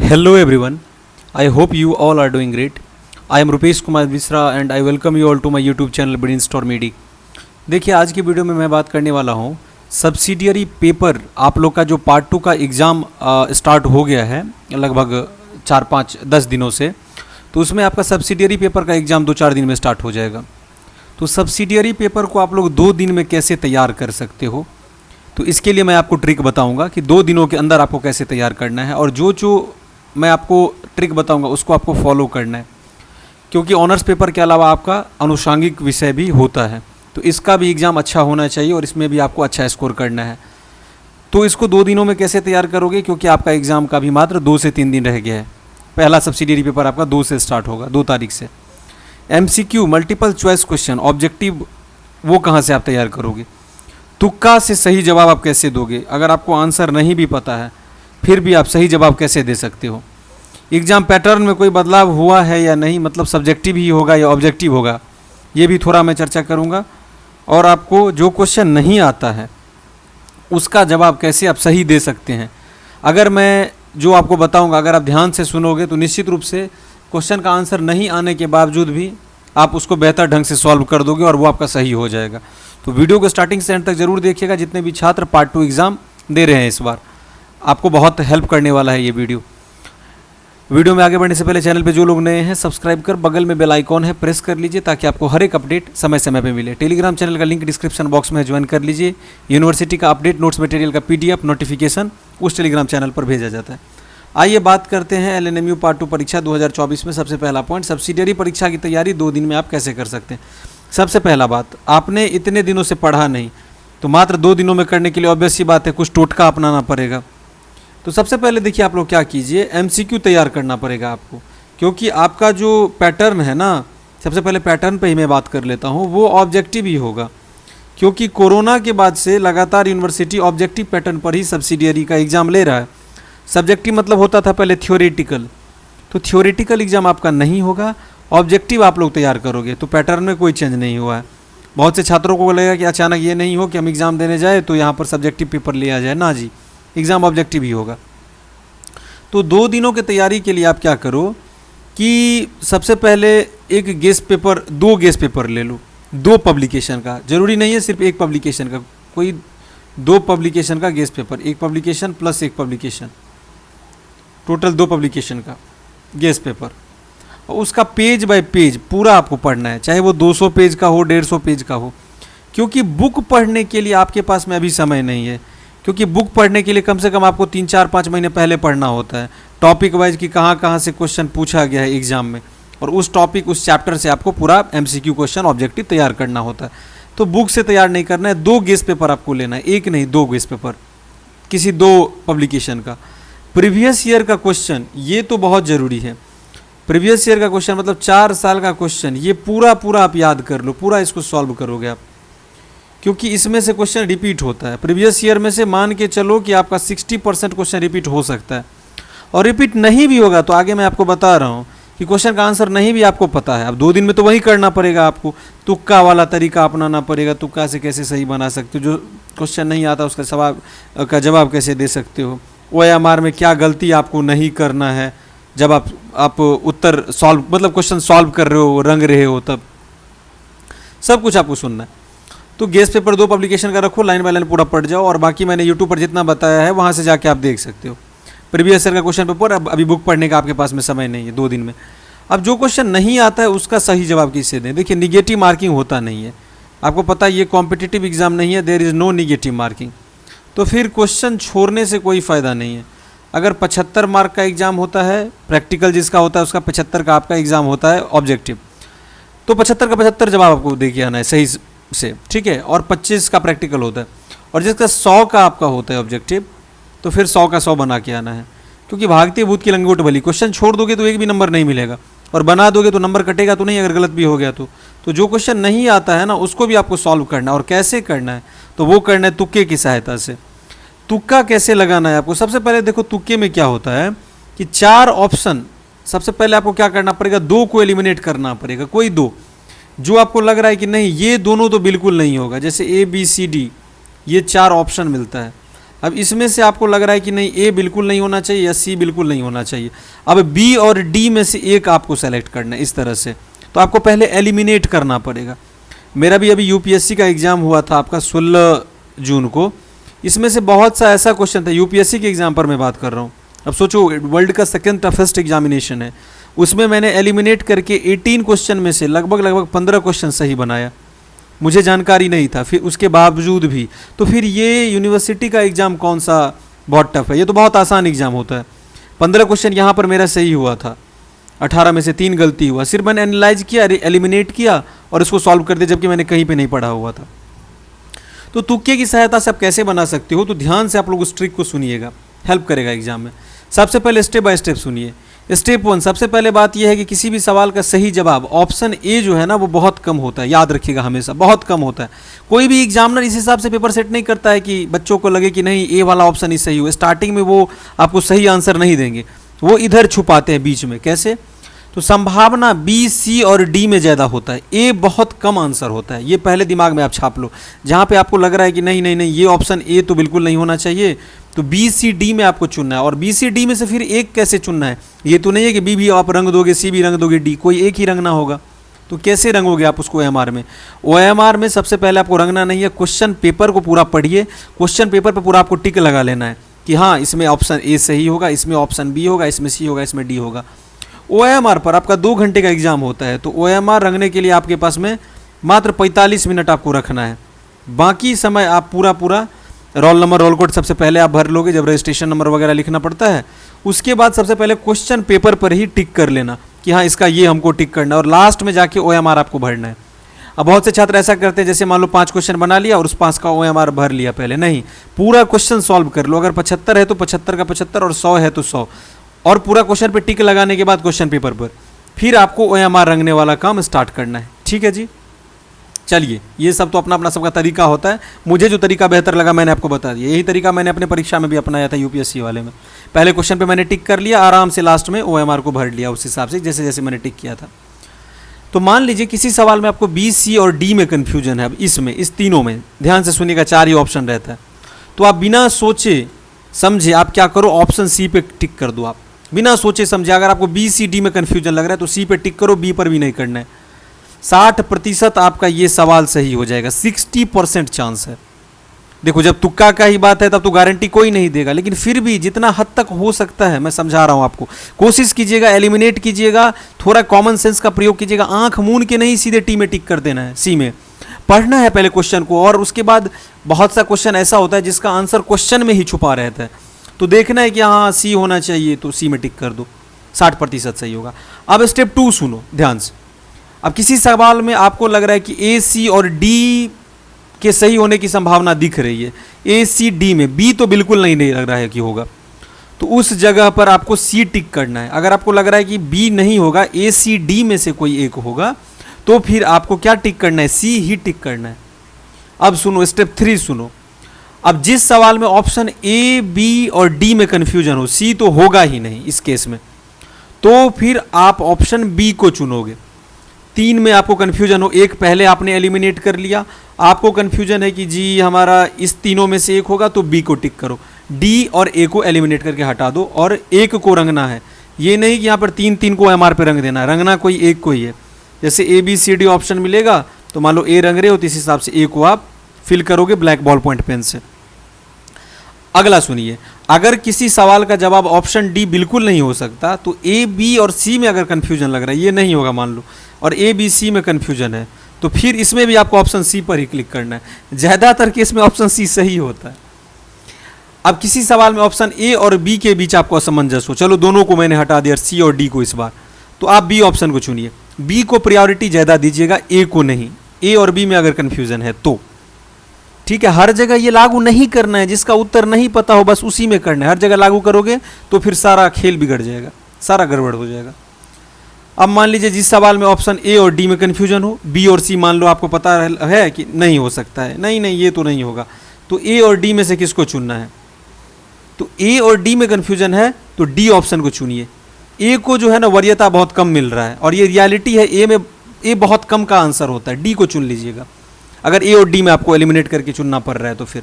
Hello everyone, I hope you all are doing great. I am Rupesh Kumar Misra and I welcome you all to my YouTube channel Brainstorm Media. देखिए आज की video में मैं बात करने वाला हूँ सब्सिडियरी पेपर। आप लोग का जो पार्ट 2 का एग्ज़ाम स्टार्ट हो गया है लगभग 4-5-10 दिनों से, तो उसमें आपका सब्सिडियरी पेपर का एग्ज़ाम 2-4 दिन में स्टार्ट हो जाएगा। तो सब्सिडियरी पेपर को आप लोग 2 दिन में कैसे तैयार कर सकते हो, तो इसके लिए मैं आपको ट्रिक बताऊंगा कि 2 दिनों के अंदर आपको कैसे तैयार करना है, और जो मैं आपको ट्रिक बताऊंगा उसको आपको फॉलो करना है, क्योंकि ऑनर्स पेपर के अलावा आपका अनुषांगिक विषय भी होता है, तो इसका भी एग्ज़ाम अच्छा होना चाहिए और इसमें भी आपको अच्छा स्कोर करना है। तो इसको 2 दिनों में कैसे तैयार करोगे, क्योंकि आपका एग्ज़ाम का भी मात्र 2 से 3 दिन रह गया है। पहला सब्सिडियरी पेपर आपका 2 से स्टार्ट होगा, 2 तारीख से। MCQ multiple choice question objective वो कहाँ से आप तैयार करोगे, तुक्का से सही जवाब आप कैसे दोगे, अगर आपको आंसर नहीं भी पता है फिर भी आप सही जवाब कैसे दे सकते हो, एग्ज़ाम पैटर्न में कोई बदलाव हुआ है या नहीं, मतलब सब्जेक्टिव ही होगा या ऑब्जेक्टिव होगा, ये भी थोड़ा मैं चर्चा करूँगा। और आपको जो क्वेश्चन नहीं आता है उसका जवाब कैसे आप सही दे सकते हैं। अगर मैं जो आपको बताऊंगा अगर आप ध्यान से सुनोगे तो निश्चित रूप से क्वेश्चन का आंसर नहीं आने के बावजूद भी आप उसको बेहतर ढंग से सॉल्व कर दोगे और वो आपका सही हो जाएगा। तो वीडियो को स्टार्टिंग से एंड तक जरूर देखिएगा। जितने भी छात्र पार्ट 2 एग्ज़ाम दे रहे हैं इस बार, आपको बहुत हेल्प करने वाला है ये वीडियो में आगे बढ़ने से पहले चैनल पे जो लोग नए हैं सब्सक्राइब कर बगल में बेल आइकॉन है प्रेस कर लीजिए, ताकि आपको हर एक अपडेट समय समय पे मिले। टेलीग्राम चैनल का लिंक डिस्क्रिप्शन बॉक्स में ज्वाइन कर लीजिए। यूनिवर्सिटी का अपडेट, नोट्स मटेरियल का PDF नोटिफिकेशन उस टेलीग्राम चैनल पर भेजा जाता है। आइए बात करते हैं LNMU पार्ट 2 परीक्षा 2024 में। सबसे पहला पॉइंट, सब्सिडियरी परीक्षा की तैयारी 2 दिन में आप कैसे कर सकते हैं। सबसे पहला बात, आपने इतने दिनों से पढ़ा नहीं, तो मात्र 2 दिनों में करने के लिए ऑब्वियस सी बात है कुछ टोटका अपनाना पड़ेगा। तो सबसे पहले देखिए आप लोग क्या कीजिए, MCQ तैयार करना पड़ेगा आपको, क्योंकि आपका जो पैटर्न है ना, सबसे पहले पैटर्न पे ही मैं बात कर लेता हूँ, वो ऑब्जेक्टिव ही होगा, क्योंकि कोरोना के बाद से लगातार यूनिवर्सिटी ऑब्जेक्टिव पैटर्न पर ही सब्सिडियरी का एग्ज़ाम ले रहा है। सब्जेक्टिव मतलब होता था पहले थ्योरेटिकल, तो थ्योरेटिकल एग्ज़ाम आपका नहीं होगा, ऑब्जेक्टिव आप लोग तैयार करोगे। तो पैटर्न में कोई चेंज नहीं हुआ है। बहुत से छात्रों को लगेगा कि अचानक ये नहीं हो कि हम एग्ज़ाम देने जाए तो यहाँ पर सब्जेक्टिव पेपर लिया जाए, ना जी, एग्ज़ाम ऑब्जेक्टिव ही होगा। तो 2 दिनों की तैयारी के लिए आप क्या करो कि सबसे पहले एक गेस्ट पेपर, 2 गेस्ट पेपर ले लो, 2 पब्लिकेशन का, जरूरी नहीं है सिर्फ एक पब्लिकेशन का, कोई 2 पब्लिकेशन का गेस्ट पेपर, एक पब्लिकेशन प्लस एक पब्लिकेशन, टोटल 2 पब्लिकेशन का गेस्ट पेपर। और उसका पेज बाय पेज पूरा आपको पढ़ना है, चाहे वो 200 पेज का हो, 150 पेज का हो, क्योंकि बुक पढ़ने के लिए आपके पास में अभी समय नहीं है। क्योंकि बुक पढ़ने के लिए कम से कम आपको 3-4-5 महीने पहले पढ़ना होता है, टॉपिक वाइज कि कहाँ कहाँ से क्वेश्चन पूछा गया है एग्जाम में, और उस टॉपिक, उस चैप्टर से आपको पूरा MCQ क्वेश्चन ऑब्जेक्टिव तैयार करना होता है। तो बुक से तैयार नहीं करना है, 2 गेस्ट पेपर आपको लेना है, एक नहीं 2 गेस्ट पेपर किसी 2 पब्लिकेशन का। प्रीवियस ईयर का क्वेश्चन ये तो बहुत ज़रूरी है। प्रीवियस ईयर का क्वेश्चन मतलब 4 साल का क्वेश्चन, ये पूरा आप याद कर लो, पूरा इसको सॉल्व करोगे आप, क्योंकि इसमें से क्वेश्चन रिपीट होता है। प्रीवियस ईयर में से मान के चलो कि आपका 60% क्वेश्चन रिपीट हो सकता है, और रिपीट नहीं भी होगा तो आगे मैं आपको बता रहा हूँ कि क्वेश्चन का आंसर नहीं भी आपको पता है, अब 2 दिन में तो वही करना पड़ेगा आपको, तुक्का वाला तरीका अपनाना पड़ेगा। तुक्का से कैसे सही बना सकते हो, जो क्वेश्चन नहीं आता उसका सवाल का जवाब कैसे दे सकते हो, OMR में क्या गलती आपको नहीं करना है जब आप उत्तर सॉल्व, मतलब क्वेश्चन सॉल्व कर रहे हो, रंग रहे हो, तब सब कुछ आपको सुनना है। तो गेस्ट पेपर 2 पब्लिकेशन का रखो, लाइन बाय लाइन पूरा पढ़ जाओ, और बाकी मैंने यूट्यूब पर जितना बताया है वहाँ से जाके आप देख सकते हो। प्रीवियस ईयर का क्वेश्चन पेपर, अब अभी बुक पढ़ने का आपके पास में समय नहीं है 2 दिन में। अब जो क्वेश्चन नहीं आता है उसका सही जवाब किससे दें। देखिए निगेटिव मार्किंग होता नहीं है, आपको पता है ये कॉम्पिटिटिव एग्जाम नहीं है, there is no negative marking, तो फिर क्वेश्चन छोड़ने से कोई फ़ायदा नहीं है। अगर 75 मार्क का एग्ज़ाम होता है, प्रैक्टिकल जिसका होता है उसका 75 का आपका एग्ज़ाम होता है ऑब्जेक्टिव, तो 75 का 75 जवाब आपको दे के आना है सही से, ठीक है, और 25 का प्रैक्टिकल होता है, और जिसका 100 का आपका होता है ऑब्जेक्टिव, तो फिर 100 का 100 बना के आना है। क्योंकि भागती भूत की लंगोट भली, क्वेश्चन छोड़ दोगे तो एक भी नंबर नहीं मिलेगा, और बना दोगे तो नंबर कटेगा तो नहीं, अगर गलत भी हो गया तो जो क्वेश्चन नहीं आता है ना उसको भी आपको सॉल्व करना है। और कैसे करना है, तो वो करना है तुक्के की सहायता से। तुक्का कैसे लगाना है आपको, सबसे पहले देखो तुक्के में क्या होता है कि 4 ऑप्शन, सबसे पहले आपको क्या करना पड़ेगा, 2 को एलिमिनेट करना पड़ेगा, कोई 2 जो आपको लग रहा है कि नहीं ये दोनों तो बिल्कुल नहीं होगा, जैसे ABCD ये 4 ऑप्शन मिलता है, अब इसमें से आपको लग रहा है कि नहीं ए बिल्कुल नहीं होना चाहिए या सी बिल्कुल नहीं होना चाहिए। अब बी और डी में से एक आपको सेलेक्ट करना है इस तरह से। तो आपको पहले एलिमिनेट करना पड़ेगा। मेरा भी अभी यूपीएससी का एग्ज़ाम हुआ था आपका 16 जून को। इसमें से बहुत सा ऐसा क्वेश्चन था, यूपीएससी के एग्ज़ाम पर मैं बात कर रहा हूँ। अब सोचो वर्ल्ड का सेकंड टफेस्ट एग्जामिनेशन है, उसमें मैंने एलिमिनेट करके 18 क्वेश्चन में से लगभग 15 क्वेश्चन सही बनाया। मुझे जानकारी नहीं था फिर उसके बावजूद भी। तो फिर ये यूनिवर्सिटी का एग्ज़ाम कौन सा बहुत टफ है, ये तो बहुत आसान एग्ज़ाम होता है। 15 क्वेश्चन यहाँ पर मेरा सही हुआ था, 18 में से 3 गलती हुआ। सिर्फ मैंने एनालाइज किया, एलिमिनेट किया और इसको सॉल्व कर दिया, जबकि मैंने कहीं पे नहीं पढ़ा हुआ था। तो तुक्के की सहायता से आप कैसे बना सकते हो, तो ध्यान से आप लोग उस ट्रिक को सुनिएगा, हेल्प करेगा एग्जाम में। सबसे पहले स्टेप बाय स्टेप सुनिए। स्टेप 1, सबसे पहले बात यह है कि किसी भी सवाल का सही जवाब ऑप्शन ए जो है ना वो बहुत कम होता है, याद रखिएगा हमेशा बहुत कम होता है। कोई भी एग्जामिनर इस हिसाब से पेपर सेट नहीं करता है कि बच्चों को लगे कि नहीं ए वाला ऑप्शन ही सही हो। स्टार्टिंग में वो आपको सही आंसर नहीं देंगे, वो इधर छुपाते हैं बीच में। कैसे? तो संभावना बी, सी और डी में ज़्यादा होता है, ए बहुत कम आंसर होता है। ये पहले दिमाग में आप छाप लो। जहाँ पे आपको लग रहा है कि नहीं नहीं नहीं ये ऑप्शन ए तो बिल्कुल नहीं होना चाहिए, तो बी सी डी में आपको चुनना है। और बी सी डी में से फिर एक कैसे चुनना है, ये तो नहीं है कि बी भी आप रंग दोगे, सी भी रंग दोगे, डी कोई एक ही रंगना होगा। तो कैसे रंगोगे आप उसको OMR में? OMR में सबसे पहले आपको रंगना नहीं है, क्वेश्चन पेपर को पूरा पढ़िए। क्वेश्चन पेपर पर पूरा आपको टिक लगा लेना है कि हाँ इसमें ऑप्शन ए सही होगा, इसमें ऑप्शन बी होगा, इसमें सी होगा, इसमें डी होगा। OMR पर आपका 2 घंटे का एग्जाम होता है, तो OMR रंगने के लिए आपके पास में मात्र 45 मिनट आपको रखना है। बाकी समय आप पूरा रोल नंबर, रोल कोड सबसे पहले आप भर लोगे जब रजिस्ट्रेशन नंबर वगैरह लिखना पड़ता है। उसके बाद सबसे पहले क्वेश्चन पेपर पर ही टिक कर लेना कि हाँ इसका ये हमको टिक करना है, और लास्ट में जाके OMR आपको भरना है। अब बहुत से छात्र ऐसा करते हैं जैसे मान लो 5 क्वेश्चन बना लिया और उस 5 का OMR भर लिया पहले। नहीं, पूरा क्वेश्चन सॉल्व कर लो। अगर 75 है तो 75 का 75 और 100 है तो 100, और पूरा क्वेश्चन पे टिक लगाने के बाद क्वेश्चन पेपर पर फिर आपको OMR रंगने वाला काम स्टार्ट करना है। ठीक है जी, चलिए ये सब तो अपना अपना सबका तरीका होता है। मुझे जो तरीका बेहतर लगा मैंने आपको बता दिया। यही तरीका मैंने अपने परीक्षा में भी अपनाया था यूपीएससी वाले में। पहले क्वेश्चन पे मैंने टिक कर लिया, आराम से लास्ट में OMR को भर लिया उस हिसाब से जैसे जैसे मैंने टिक किया था। तो मान लीजिए किसी सवाल में आपको बी, सी और डी में कन्फ्यूजन है। अब इसमें इस तीनों में ध्यान से सुनिएगा, 4 ही ऑप्शन रहता है। तो आप बिना सोचे समझे आप क्या करो, ऑप्शन सी पे टिक कर दो। आप बिना सोचे समझे, अगर आपको बी, सी, डी में कन्फ्यूजन लग रहा है तो सी पे टिक करो, बी पर भी नहीं करना है। 60% आपका ये सवाल सही हो जाएगा, 60% चांस है। देखो जब तुक्का का ही बात है तब तो गारंटी कोई नहीं देगा, लेकिन फिर भी जितना हद तक हो सकता है मैं समझा रहा हूँ आपको, कोशिश कीजिएगा, एलिमिनेट कीजिएगा, थोड़ा कॉमन सेंस का प्रयोग कीजिएगा। आंख मूंद के नहीं सीधे टी में टिक कर देना है, सी में पढ़ना है पहले क्वेश्चन को। और उसके बाद बहुत सा क्वेश्चन ऐसा होता है जिसका आंसर क्वेश्चन में ही छुपा रहता है, तो देखना है कि हाँ सी होना चाहिए तो सी में टिक कर दो, 60% सही होगा। अब स्टेप 2 सुनो ध्यान से। अब किसी सवाल में आपको लग रहा है कि ए, सी और डी के सही होने की संभावना दिख रही है, ए, सी, डी में बी तो बिल्कुल नहीं लग रहा है कि होगा, तो उस जगह पर आपको सी टिक करना है। अगर आपको लग रहा है कि बी नहीं होगा, ए, सी, डी में से कोई एक होगा, तो फिर आपको क्या टिक करना है, सी ही टिक करना है। अब सुनो स्टेप 3 सुनो। अब जिस सवाल में ऑप्शन ए, बी और डी में कंफ्यूजन हो, सी तो होगा ही नहीं इस केस में, तो फिर आप ऑप्शन बी को चुनोगे। 3 में आपको कन्फ्यूजन हो, एक पहले आपने एलिमिनेट कर लिया, आपको कन्फ्यूजन है कि जी हमारा इस तीनों में से एक होगा तो बी को टिक करो, डी और ए को एलिमिनेट करके हटा दो और एक को रंगना है। ये नहीं कि यहाँ पर 3 को OMR पे रंग देना, रंगना कोई एक को ही है। जैसे ए, बी, सी, डी ऑप्शन मिलेगा तो मान लो ए रंग रहे हो तो इस हिसाब से ए को आप फिल करोगे ब्लैक बॉल पॉइंट पेन से। अगला सुनिए, अगर किसी सवाल का जवाब ऑप्शन डी बिल्कुल नहीं हो सकता, तो ए, बी और सी में अगर कन्फ्यूजन लग रहा है, ये नहीं होगा मान लो, और ए, बी, सी में कन्फ्यूजन है, तो फिर इसमें भी आपको ऑप्शन सी पर ही क्लिक करना है। ज़्यादातर केस में ऑप्शन सी सही होता है। अब किसी सवाल में ऑप्शन ए और बी के बीच आपको असमंजस हो, चलो दोनों को मैंने हटा दिया, सी और डी को इस बार, तो आप बी ऑप्शन को चुनिए। बी को प्रायोरिटी ज़्यादा दीजिएगा, ए को नहीं। ए और बी में अगर कन्फ्यूजन है तो ठीक है, हर जगह ये लागू नहीं करना है, जिसका उत्तर नहीं पता हो बस उसी में करना है। हर जगह लागू करोगे तो फिर सारा खेल बिगड़ जाएगा, सारा गड़बड़ हो जाएगा। अब मान लीजिए जिस सवाल में ऑप्शन ए और डी में कन्फ्यूजन हो, बी और सी मान लो आपको पता है कि नहीं हो सकता है, नहीं ये तो नहीं होगा, तो ए और डी में से किसको चुनना है? तो ए और डी में कन्फ्यूजन है तो डी ऑप्शन को चुनिए। ए को जो है ना वरीयता बहुत कम मिल रहा है, और ये रियलिटी है, ए में ए बहुत कम का आंसर होता है, डी को चुन लीजिएगा। अगर ए और डी में आपको एलिमिनेट करके चुनना पड़ रहा है तो फिर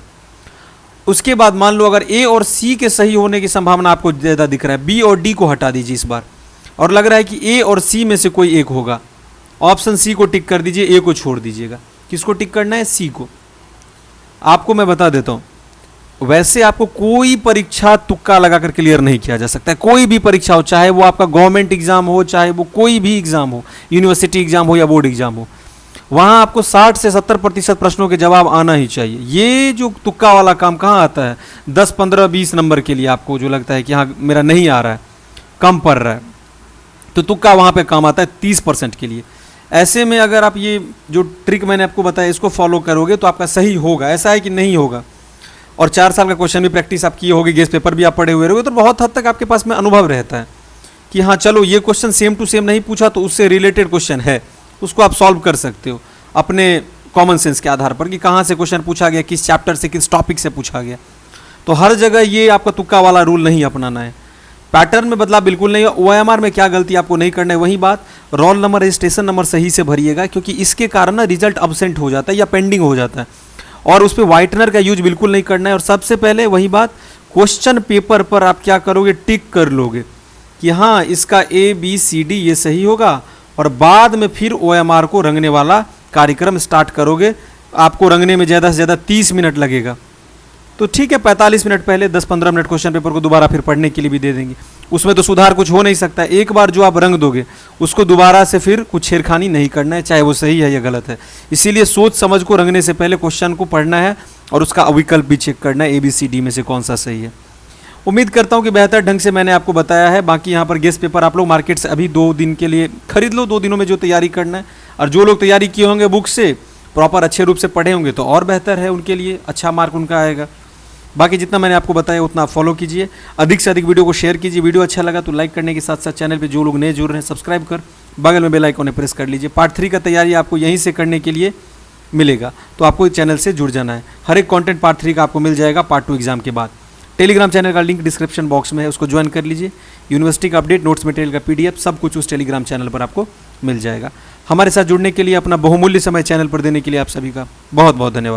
उसके बाद मान लो अगर ए और सी के सही होने की संभावना आपको ज़्यादा दिख रहा है, बी और डी को हटा दीजिए इस बार, और लग रहा है कि ए और सी में से कोई एक होगा, ऑप्शन सी को टिक कर दीजिए, ए को छोड़ दीजिएगा। किसको टिक करना है? सी को। आपको मैं बता देता हूँ, वैसे आपको कोई परीक्षा तुक्का लगाकर क्लियर नहीं किया जा सकता है। कोई भी परीक्षा हो, चाहे वो आपका गवर्नमेंट एग्जाम हो, चाहे वो कोई भी एग्जाम हो, यूनिवर्सिटी एग्जाम हो या बोर्ड एग्जाम हो, वहाँ आपको 60 से 70% प्रश्नों के जवाब आना ही चाहिए। ये जो तुक्का वाला काम कहाँ आता है? 10, 15, 20 नंबर के लिए आपको जो लगता है कि हाँ मेरा नहीं आ रहा है, कम पड़ रहा है, तो तुक्का वहाँ पे काम आता है 30% के लिए। ऐसे में अगर आप ये जो ट्रिक मैंने आपको बताया इसको फॉलो करोगे तो आपका सही होगा। ऐसा है कि नहीं होगा। और 4 साल का क्वेश्चन भी प्रैक्टिस आप किए होगे, गेस्ट पेपर भी आप पढ़े हुए रहोगे, तो बहुत हद तक आपके पास में अनुभव रहता है कि हाँ चलो ये क्वेश्चन सेम टू सेम नहीं पूछा तो उससे रिलेटेड क्वेश्चन है, उसको आप सॉल्व कर सकते हो अपने कॉमन सेंस के आधार पर कि कहाँ से क्वेश्चन पूछा गया, किस चैप्टर से, किस टॉपिक से पूछा गया। तो हर जगह ये आपका तुक्का वाला रूल नहीं अपनाना है। पैटर्न में बदलाव बिल्कुल नहीं है। OMR में क्या गलती आपको नहीं करना है, वही बात, रोल नंबर, रजिस्ट्रेशन नंबर सही से भरिएगा, क्योंकि इसके कारण ना रिजल्ट अब्सेंट हो जाता है या पेंडिंग हो जाता है। और उस पर वाइटनर का यूज बिल्कुल नहीं करना है। और सबसे पहले वही बात, क्वेश्चन पेपर पर आप क्या करोगे? टिक कर लोगे कि हाँ इसका ABCD ये सही होगा, और बाद में फिर OMR को रंगने वाला कार्यक्रम स्टार्ट करोगे। आपको रंगने में ज़्यादा से ज़्यादा 30 मिनट लगेगा, तो ठीक है 45 मिनट पहले 10-15 मिनट क्वेश्चन पेपर को दोबारा फिर पढ़ने के लिए भी दे देंगे। उसमें तो सुधार कुछ हो नहीं सकता है। एक बार जो आप रंग दोगे उसको दोबारा से फिर कुछ छेड़खानी नहीं करना है, चाहे वो सही है या गलत है। इसीलिए सोच समझ को रंगने से पहले क्वेश्चन को पढ़ना है और उसका विकल्प भी चेक करना है, ABCD में से कौन सा सही है। उम्मीद करता हूँ कि बेहतर ढंग से मैंने आपको बताया है। बाकी यहाँ पर गेस्ट पेपर आप लोग मार्केट से अभी 2 दिन के लिए खरीद लो, 2 दिनों में जो तैयारी करना है। और जो लोग तैयारी किए होंगे बुक से, प्रॉपर अच्छे रूप से पढ़े होंगे तो और बेहतर है, उनके लिए अच्छा मार्क उनका आएगा। बाकी जितना मैंने आपको बताया उतना आप फॉलो कीजिए, अधिक से अधिक वीडियो को शेयर कीजिए। वीडियो अच्छा लगा तो लाइक करने के साथ साथ चैनल पे जो लोग नए जुड़ रहे हैं सब्सक्राइब कर बगल में बेल आइकन प्रेस कर लीजिए। पार्ट 3 का तैयारी आपको यहीं से करने के लिए मिलेगा, तो आपको इस चैनल से जुड़ जाना है। हर एक कंटेंट पार्ट 3 का आपको मिल जाएगा पार्ट 2 एग्जाम के बाद। टेलीग्राम चैनल का लिंक डिस्क्रिप्शन बॉक्स में है, उसको ज्वाइन कर लीजिए। यूनिवर्सिटी का अपडेट, नोट्स मटेरियल का PDF सब कुछ उस टेलीग्राम चैनल पर आपको मिल जाएगा। हमारे साथ जुड़ने के लिए, अपना बहुमूल्य समय चैनल पर देने के लिए आप सभी का बहुत बहुत धन्यवाद।